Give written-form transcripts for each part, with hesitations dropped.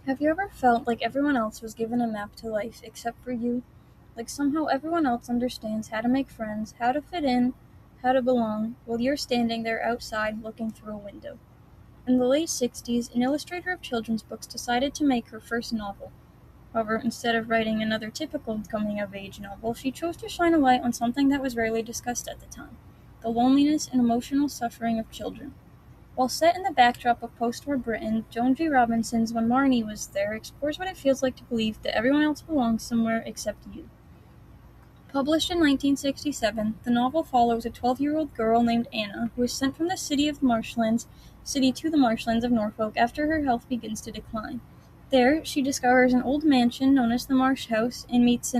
Have you ever felt like everyone else was given a map to life except for you? Like somehow everyone else understands how to make friends, how to fit in, how to belong, while you're standing there outside looking through a window. In the late 60s, an illustrator of children's books decided to make her first novel. However, instead of writing another typical coming of age novel, she chose to shine a light on something that was rarely discussed at the time: the loneliness and emotional suffering of children. While set in the backdrop of post-war Britain, Joan G. Robinson's When Marnie Was There explores what it feels like to believe that everyone else belongs somewhere except you. Published in 1967, the novel follows a 12-year-old girl named Anna who is sent from the city to the marshlands of Norfolk after her health begins to decline. There, she discovers an old mansion known as the Marsh House and meets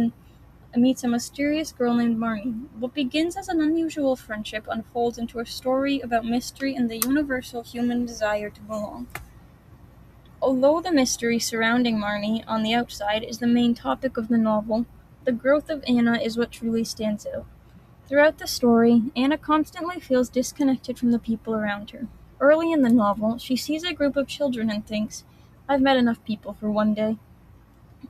a mysterious girl named Marnie. What begins as an unusual friendship unfolds into a story about mystery and the universal human desire to belong. Although the mystery surrounding Marnie on the outside is the main topic of the novel, the growth of Anna is what truly stands out. Throughout the story, Anna constantly feels disconnected from the people around her. Early in the novel, she sees a group of children and thinks, "I've met enough people for one day."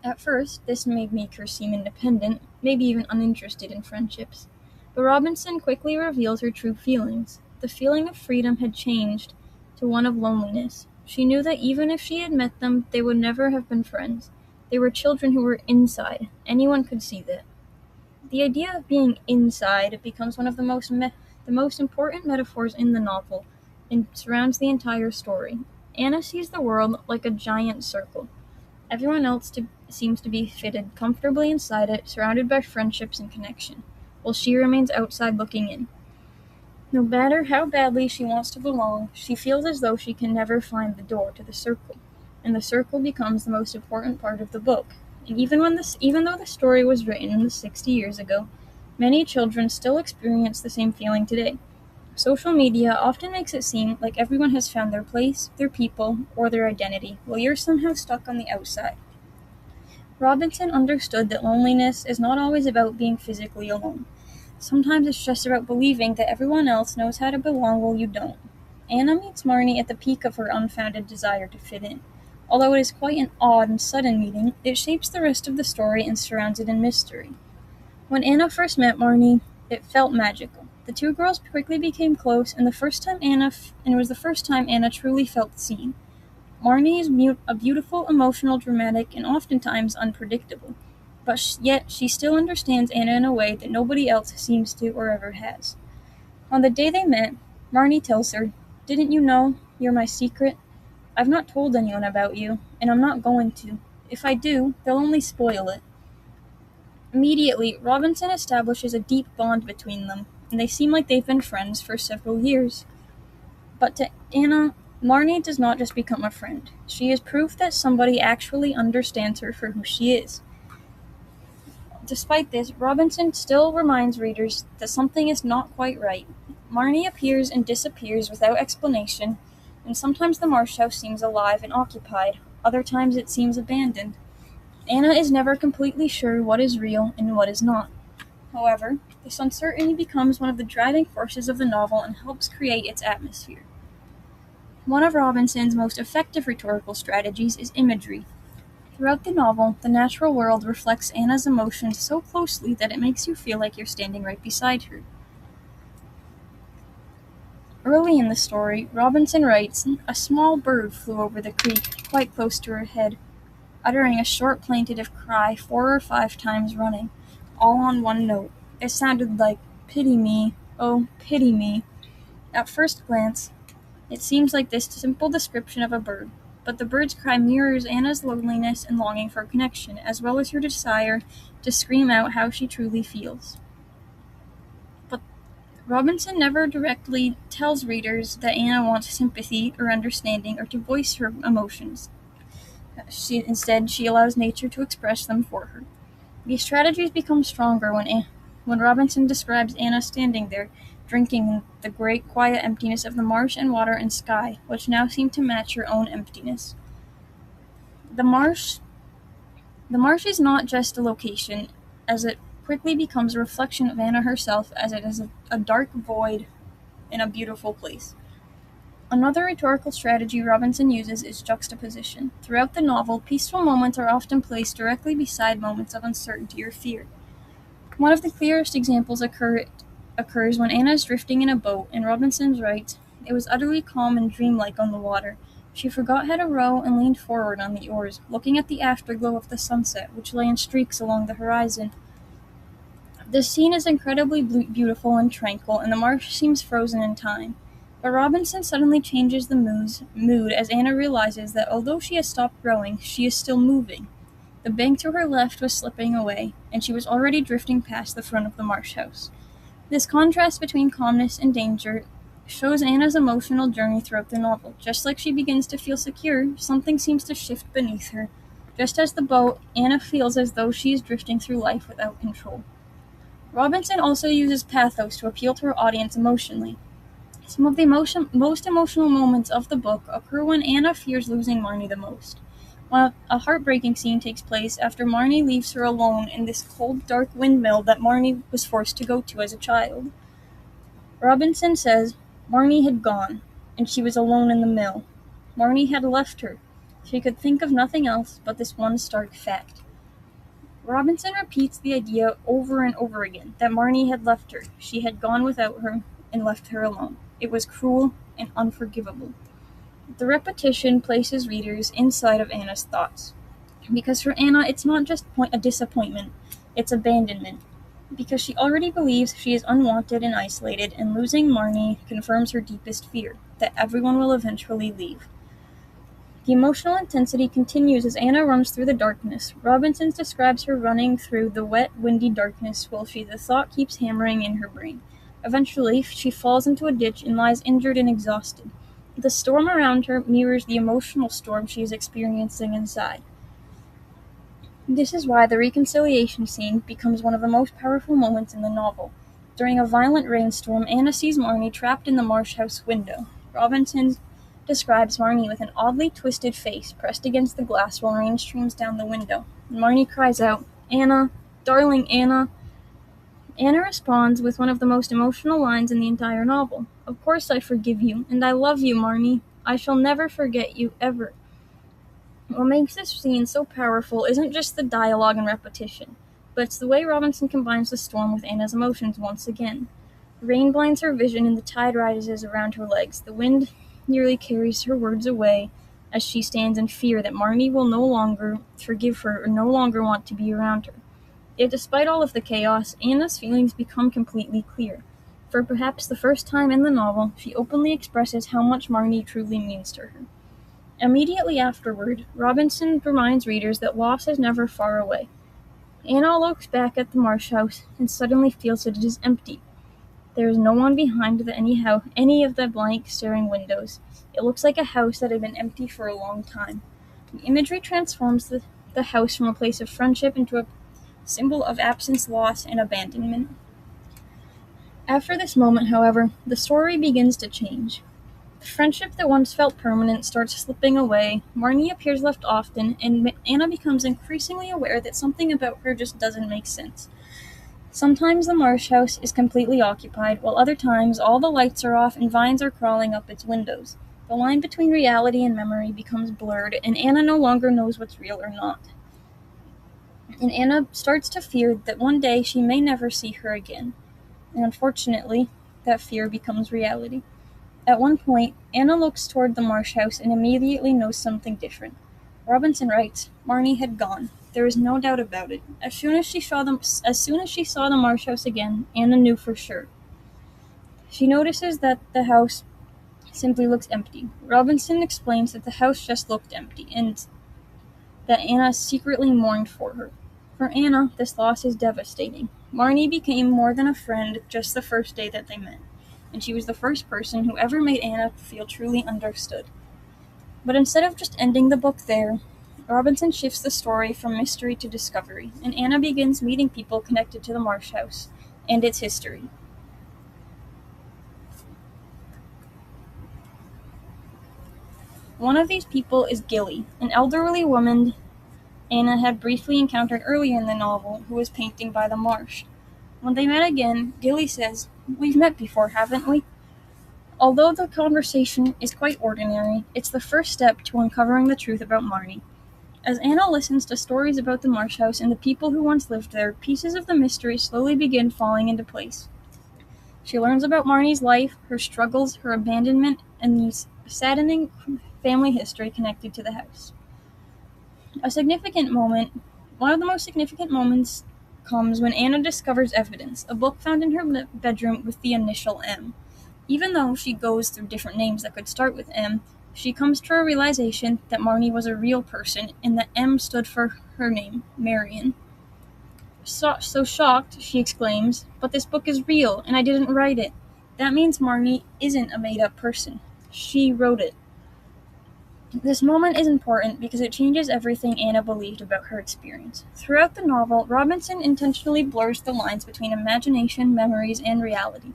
At first, this may make her seem independent, maybe even uninterested in friendships. But Robinson quickly reveals her true feelings. The feeling of freedom had changed to one of loneliness. She knew that even if she had met them, they would never have been friends. They were children who were inside. Anyone could see that. The idea of being inside becomes one of the most important metaphors in the novel and surrounds the entire story. Anna sees the world like a giant circle. Everyone else seems to be fitted comfortably inside it, surrounded by friendships and connection, while she remains outside looking in. No matter how badly she wants to belong, she feels as though she can never find the door to the circle, and the circle becomes the most important part of the book. And even though the story was written 60 years ago, many children still experience the same feeling today. Social media often makes it seem like everyone has found their place, their people, or their identity, while you're somehow stuck on the outside. Robinson understood that loneliness is not always about being physically alone. Sometimes it's just about believing that everyone else knows how to belong while you don't. Anna meets Marnie at the peak of her unfounded desire to fit in. Although it is quite an odd and sudden meeting, it shapes the rest of the story and surrounds it in mystery. When Anna first met Marnie, it felt magical. The two girls quickly became close, and it was the first time Anna truly felt seen. Marnie is a beautiful, emotional, dramatic, and oftentimes unpredictable, but yet she still understands Anna in a way that nobody else seems to or ever has. On the day they met, Marnie tells her, "Didn't you know? You're my secret. I've not told anyone about you, and I'm not going to. If I do, they'll only spoil it." Immediately, Robinson establishes a deep bond between them, and they seem like they've been friends for several years. But to Anna, Marnie does not just become a friend. She is proof that somebody actually understands her for who she is. Despite this, Robinson still reminds readers that something is not quite right. Marnie appears and disappears without explanation, and sometimes the Marsh House seems alive and occupied, other times it seems abandoned. Anna is never completely sure what is real and what is not. However, this uncertainty becomes one of the driving forces of the novel and helps create its atmosphere. One of Robinson's most effective rhetorical strategies is imagery. Throughout the novel, the natural world reflects Anna's emotions so closely that it makes you feel like you're standing right beside her. Early in the story, Robinson writes, "A small bird flew over the creek, quite close to her head, uttering a short plaintive cry 4 or 5 times running, all on one note. It sounded like, 'Pity me, oh, pity me.' At first glance, it seems like this simple description of a bird, but the bird's cry mirrors Anna's loneliness and longing for connection, as well as her desire to scream out how she truly feels." But Robinson never directly tells readers that Anna wants sympathy or understanding or to voice her emotions. Instead, she allows nature to express them for her. These strategies become stronger when Robinson describes Anna standing there, drinking in the great quiet emptiness of the marsh and water and sky, which now seem to match her own emptiness. The marsh the marsh is not just a location, as it quickly becomes a reflection of Anna herself, as it is a dark void in a beautiful place. Another rhetorical strategy Robinson uses is juxtaposition. Throughout the novel, peaceful moments are often placed directly beside moments of uncertainty or fear. One of the clearest examples occurs when Anna is drifting in a boat, and Robinson writes, "It was utterly calm and dreamlike on the water. She forgot how to row and leaned forward on the oars, looking at the afterglow of the sunset, which lay in streaks along the horizon. The scene is incredibly beautiful and tranquil, and the marsh seems frozen in time. But Robinson suddenly changes the mood as Anna realizes that although she has stopped rowing, she is still moving. The bank to her left was slipping away, and she was already drifting past the front of the marsh house. This contrast between calmness and danger shows Anna's emotional journey throughout the novel. Just like she begins to feel secure, something seems to shift beneath her. Just as the boat, Anna feels as though she is drifting through life without control. Robinson also uses pathos to appeal to her audience emotionally. Some of the most emotional moments of the book occur when Anna fears losing Marnie the most. While a heartbreaking scene takes place after Marnie leaves her alone in this cold, dark windmill that Marnie was forced to go to as a child. Robinson says, "Marnie had gone, and she was alone in the mill. Marnie had left her. She could think of nothing else but this one stark fact." Robinson repeats the idea over and over again that Marnie had left her. She had gone without her and left her alone. It was cruel and unforgivable. The repetition places readers inside of Anna's thoughts. Because for Anna, it's not just a disappointment, it's abandonment. Because she already believes she is unwanted and isolated, and losing Marnie confirms her deepest fear, that everyone will eventually leave. The emotional intensity continues as Anna runs through the darkness. Robinson describes her running through the wet, windy darkness while the thought keeps hammering in her brain. Eventually, she falls into a ditch and lies injured and exhausted. The storm around her mirrors the emotional storm she is experiencing inside. This is why the reconciliation scene becomes one of the most powerful moments in the novel. During a violent rainstorm, Anna sees Marnie trapped in the marsh house window. Robinson describes Marnie with an oddly twisted face pressed against the glass while rain streams down the window. Marnie cries out, "Anna, darling Anna." Anna responds with one of the most emotional lines in the entire novel. "Of course I forgive you, and I love you, Marnie. I shall never forget you, ever." What makes this scene so powerful isn't just the dialogue and repetition, but it's the way Robinson combines the storm with Anna's emotions once again. Rain blinds her vision and the tide rises around her legs. The wind nearly carries her words away as she stands in fear that Marnie will no longer forgive her or no longer want to be around her. Yet despite all of the chaos, Anna's feelings become completely clear. For perhaps the first time in the novel, she openly expresses how much Marnie truly means to her. Immediately afterward, Robinson reminds readers that loss is never far away. Anna looks back at the marsh house and suddenly feels that it is empty. There is no one behind any of the blank, staring windows. It looks like a house that had been empty for a long time. The imagery transforms the house from a place of friendship into a symbol of absence, loss, and abandonment. After this moment, however, the story begins to change. The friendship that once felt permanent starts slipping away. Marnie appears left often, and Anna becomes increasingly aware that something about her just doesn't make sense. Sometimes the marsh house is completely occupied, while other times all the lights are off and vines are crawling up its windows. The line between reality and memory becomes blurred, and Anna no longer knows what's real or not. And Anna starts to fear that one day she may never see her again. And unfortunately, that fear becomes reality. At one point, Anna looks toward the marsh house and immediately knows something different. Robinson writes, "Marnie had gone. There is no doubt about it. As soon as she saw the marsh house again, Anna knew for sure. She notices that the house simply looks empty. Robinson explains that the house just looked empty, and that Anna secretly mourned for her. For Anna, this loss is devastating. Marnie became more than a friend just the first day that they met, and she was the first person who ever made Anna feel truly understood. But instead of just ending the book there, Robinson shifts the story from mystery to discovery, and Anna begins meeting people connected to the marsh house and its history. One of these people is Gilly, an elderly woman Anna had briefly encountered earlier in the novel who was painting by the marsh. When they met again, Gilly says, "We've met before, haven't we?" Although the conversation is quite ordinary, it's the first step to uncovering the truth about Marnie. As Anna listens to stories about the Marsh House and the people who once lived there, pieces of the mystery slowly begin falling into place. She learns about Marnie's life, her struggles, her abandonment, and the saddening family history connected to the house. One of the most significant moments comes when Anna discovers evidence, a book found in her bedroom with the initial M. Even though she goes through different names that could start with M, she comes to a realization that Marnie was a real person and that M stood for her name, Marion. So shocked, she exclaims, "But this book is real, and I didn't write it. That means Marnie isn't a made-up person. She wrote it." This moment is important because it changes everything Anna believed about her experience. Throughout the novel, Robinson intentionally blurs the lines between imagination, memories, and reality.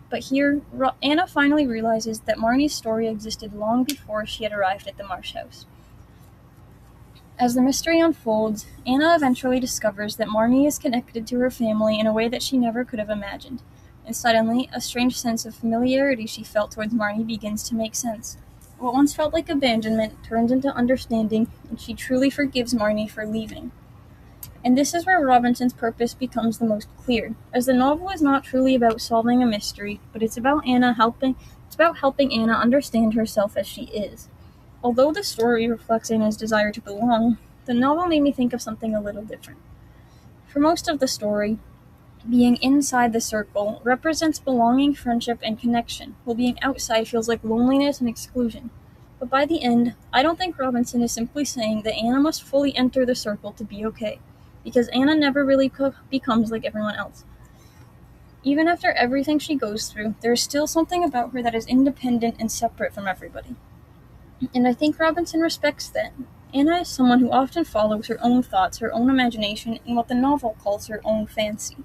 But here, Anna finally realizes that Marnie's story existed long before she had arrived at the Marsh House. As the mystery unfolds, Anna eventually discovers that Marnie is connected to her family in a way that she never could have imagined, and suddenly, a strange sense of familiarity she felt towards Marnie begins to make sense. What once felt like abandonment turns into understanding, and she truly forgives Marnie for leaving. And this is where Robinson's purpose becomes the most clear, as the novel is not truly about solving a mystery, but it's about helping Anna understand herself as she is. Although the story reflects Anna's desire to belong, the novel made me think of something a little different. For most of the story, being inside the circle represents belonging, friendship, and connection, while being outside feels like loneliness and exclusion. But by the end, I don't think Robinson is simply saying that Anna must fully enter the circle to be okay, because Anna never really becomes like everyone else. Even after everything she goes through, there is still something about her that is independent and separate from everybody. And I think Robinson respects that. Anna is someone who often follows her own thoughts, her own imagination, and what the novel calls her own fancy.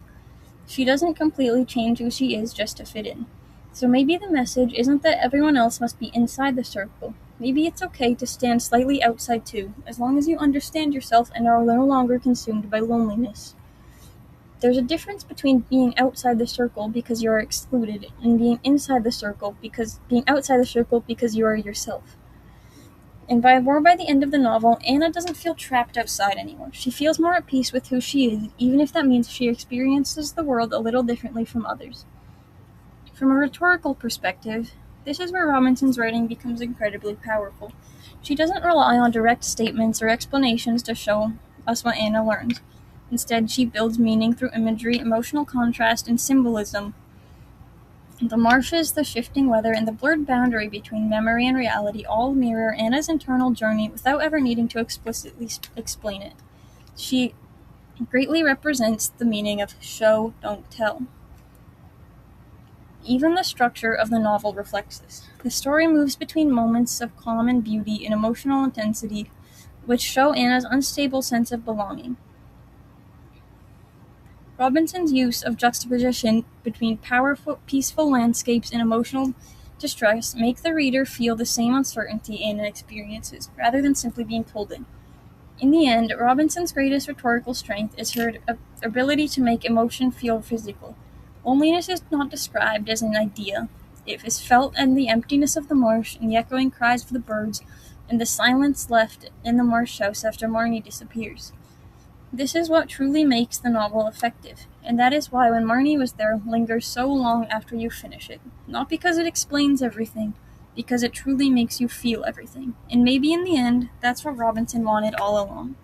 She doesn't completely change who she is just to fit in. So maybe the message isn't that everyone else must be inside the circle. Maybe it's okay to stand slightly outside too, as long as you understand yourself and are no longer consumed by loneliness. There's a difference between being outside the circle because you are excluded and being outside the circle because you are yourself. And by the end of the novel, Anna doesn't feel trapped outside anymore. She feels more at peace with who she is, even if that means she experiences the world a little differently from others. From a rhetorical perspective, this is where Robinson's writing becomes incredibly powerful. She doesn't rely on direct statements or explanations to show us what Anna learns. Instead, she builds meaning through imagery, emotional contrast, and symbolism. The marshes, the shifting weather, and the blurred boundary between memory and reality all mirror Anna's internal journey without ever needing to explicitly explain it. She greatly represents the meaning of show, don't tell. Even the structure of the novel reflects this. The story moves between moments of calm and beauty and emotional intensity, which show Anna's unstable sense of belonging. Robinson's use of juxtaposition between powerful, peaceful landscapes and emotional distress make the reader feel the same uncertainty Anna experiences, rather than simply being pulled in. In the end, Robinson's greatest rhetorical strength is her ability to make emotion feel physical. Loneliness is not described as an idea. It is felt in the emptiness of the marsh and the echoing cries of the birds and the silence left in the marsh house after Marnie disappears. This is what truly makes the novel effective, and that is why When Marnie Was There lingers so long after you finish it. Not because it explains everything, because it truly makes you feel everything. And maybe in the end, that's what Robinson wanted all along.